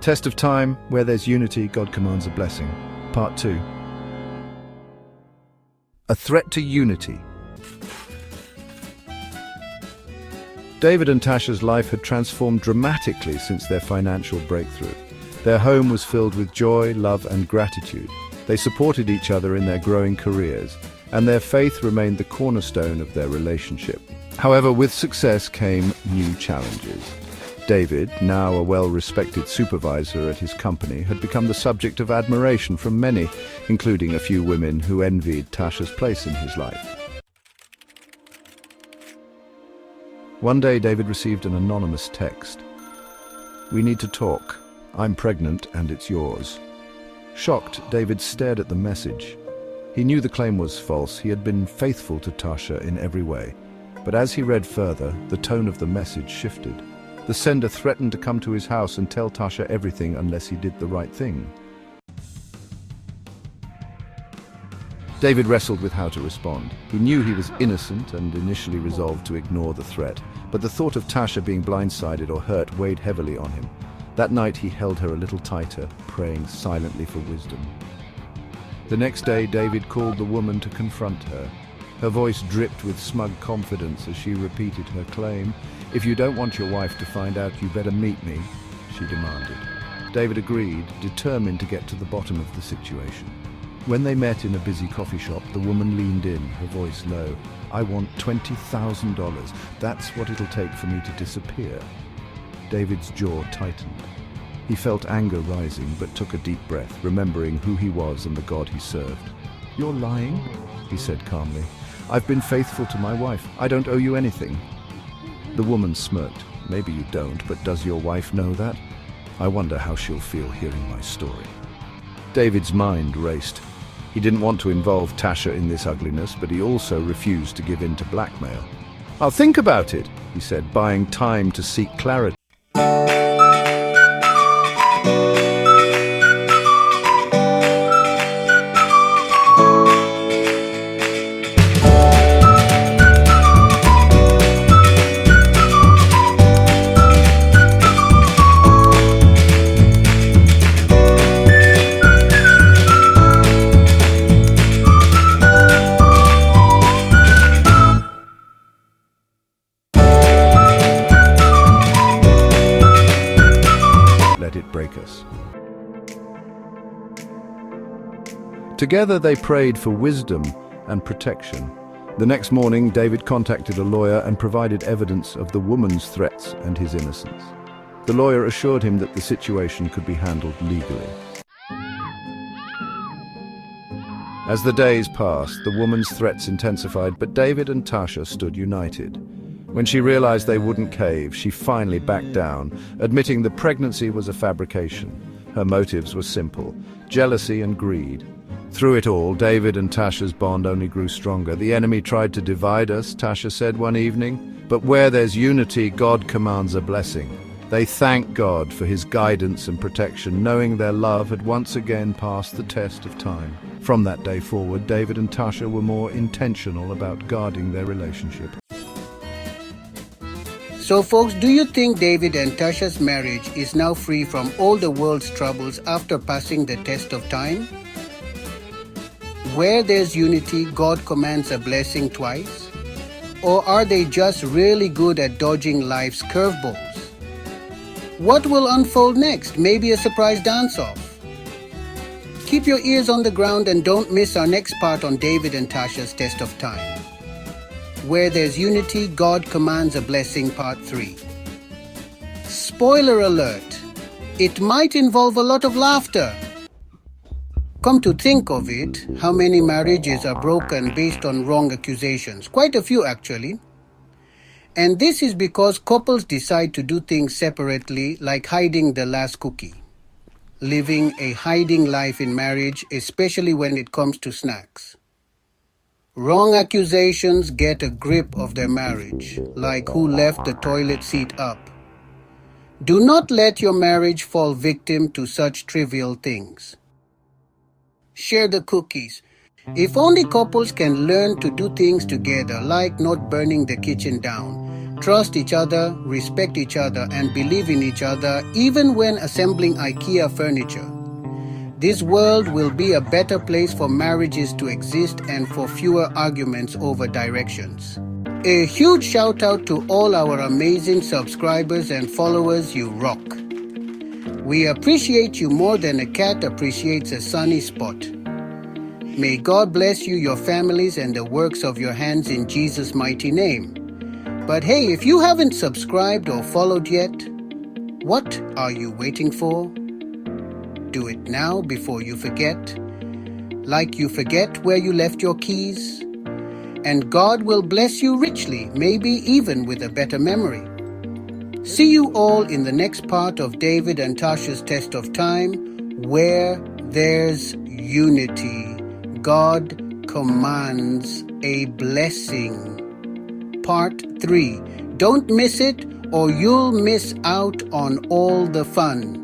Test of time, where there's unity, God commands a blessing. Part 2. A threat to unity. David and Tasha's life had transformed dramatically since their financial breakthrough. Their home was filled with joy, love, and gratitude. They supported each other in their growing careers, and their faith remained the cornerstone of their relationship. However, with success came new challenges. David, now a well-respected supervisor at his company, had become the subject of admiration from many, including a few women who envied Tasha's place in his life. One day, David received an anonymous text. "We need to talk. I'm pregnant and it's yours." Shocked, David stared at the message. He knew the claim was false. He had been faithful to Tasha in every way. But as he read further, the tone of the message shifted. The sender threatened to come to his house and tell Tasha everything unless he did the right thing. David wrestled with how to respond. He knew he was innocent and initially resolved to ignore the threat, but the thought of Tasha being blindsided or hurt weighed heavily on him. That night he held her a little tighter, praying silently for wisdom. The next day, David called the woman to confront her. Her voice dripped with smug confidence as she repeated her claim. "If you don't want your wife to find out, you better meet me," she demanded. David agreed, determined to get to the bottom of the situation. When they met in a busy coffee shop, the woman leaned in, her voice low. "I want $20,000. That's what it'll take for me to disappear." David's jaw tightened. He felt anger rising, but took a deep breath, remembering who he was and the God he served. "You're lying," he said calmly. "I've been faithful to my wife. I don't owe you anything." The woman smirked. "Maybe you don't, but does your wife know that? I wonder how she'll feel hearing my story." David's mind raced. He didn't want to involve Tasha in this ugliness, but he also refused to give in to blackmail. "I'll think about it," he said, buying time to seek clarity. Together they prayed for wisdom and protection. The next morning, David contacted a lawyer and provided evidence of the woman's threats and his innocence. The lawyer assured him that the situation could be handled legally. As the days passed, the woman's threats intensified, but David and Tasha stood united. When she realized they wouldn't cave, she finally backed down, admitting the pregnancy was a fabrication. Her motives were simple: jealousy and greed. Through it all, David and Tasha's bond only grew stronger. "The enemy tried to divide us," Tasha said one evening, "but where there's unity, God commands a blessing." They thanked God for his guidance and protection, knowing their love had once again passed the test of time. From that day forward, David and Tasha were more intentional about guarding their relationship. So folks, do you think David and Tasha's marriage is now free from all the world's troubles after passing the test of time? Where there's unity, God commands a blessing twice? Or are they just really good at dodging life's curveballs? What will unfold next? Maybe a surprise dance-off? Keep your ears on the ground and don't miss our next part on David and Tasha's test of time. Where there's unity, God commands a blessing, part 3. Spoiler alert, it might involve a lot of laughter. Come to think of it, how many marriages are broken based on wrong accusations? Quite a few, actually. And this is because couples decide to do things separately, like hiding the last cookie. Living a hiding life in marriage, especially when it comes to snacks. Wrong accusations get a grip of their marriage, like who left the toilet seat up. Do not let your marriage fall victim to such trivial things. Share the cookies. If only couples can learn to do things together, like not burning the kitchen down, Trust each other, respect each other, and believe in each other even when assembling IKEA furniture. This world will be a better place for marriages to exist and for fewer arguments over directions. A huge shout out to all our amazing subscribers and followers. You rock. We appreciate you more than a cat appreciates a sunny spot. May God bless you, your families, and the works of your hands in Jesus' mighty name. But hey, if you haven't subscribed or followed yet, what are you waiting for? Do it now before you forget, like you forget where you left your keys. And God will bless you richly, maybe even with a better memory. See you all in the next part of David and Tasha's Test of Time, where there's unity. God commands a blessing. Part 3. Don't miss it or you'll miss out on all the fun.